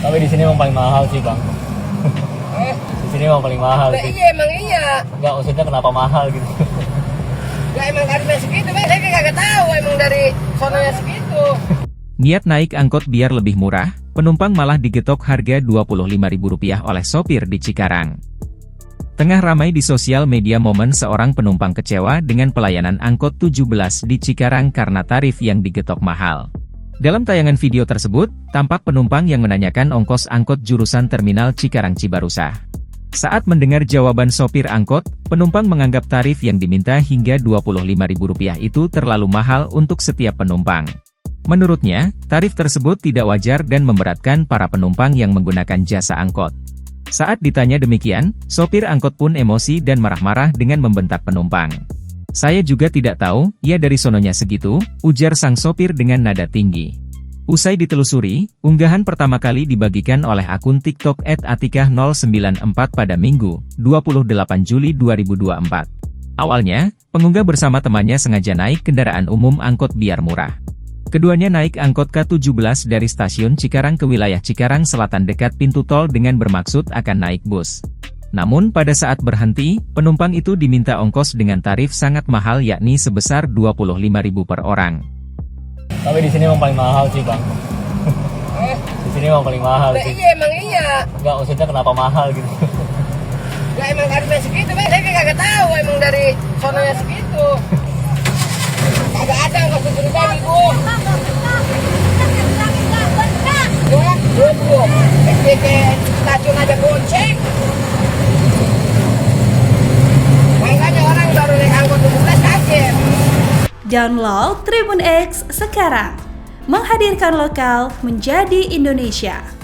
Tapi di sini emang paling mahal sih bang. Di sini emang paling mahal Nah, sih. iya emang iya. Enggak, maksudnya kenapa mahal gitu. Lah emang harganya segitu, Bang. Saya kagak tahu emang dari sononya segitu. Niat naik angkot biar lebih murah, penumpang malah digetok harga Rp25.000 oleh sopir di Cikarang. Tengah ramai di sosial media momen seorang penumpang kecewa dengan pelayanan angkot 17 di Cikarang karena tarif yang digetok mahal. Dalam tayangan video tersebut, tampak penumpang yang menanyakan ongkos angkot jurusan Terminal Cikarang Cibarusah. Saat mendengar jawaban sopir angkot, penumpang menganggap tarif yang diminta hingga Rp25.000 itu terlalu mahal untuk setiap penumpang. Menurutnya, tarif tersebut tidak wajar dan memberatkan para penumpang yang menggunakan jasa angkot. Saat ditanya demikian, sopir angkot pun emosi dan marah-marah dengan membentak penumpang. "Saya juga tidak tahu, ya dari sononya segitu," ujar sang sopir dengan nada tinggi. Usai ditelusuri, unggahan pertama kali dibagikan oleh akun TikTok @atikah094 pada Minggu, 28 Juli 2024. Awalnya, pengunggah bersama temannya sengaja naik kendaraan umum angkot biar murah. Keduanya naik angkot K17 dari stasiun Cikarang ke wilayah Cikarang Selatan dekat pintu tol dengan bermaksud akan naik bus. Namun pada saat berhenti, penumpang itu diminta ongkos dengan tarif sangat mahal yakni sebesar Rp25.000 per orang. Tapi di sini emang paling mahal sih bang. Di sini emang paling mahal Lah sih. iya emang iya. Enggak, maksudnya kenapa mahal gitu. Lah emang harganya segitu, Bang. Saya kagak tahu emang dari sononya segitu. Kagak ada ongkos 7.000. Ya, belum. SPK stasiun aja goceng. Makanya orang baru naik angkot 17 kaget. Download Tribun X sekarang, menghadirkan lokal menjadi Indonesia.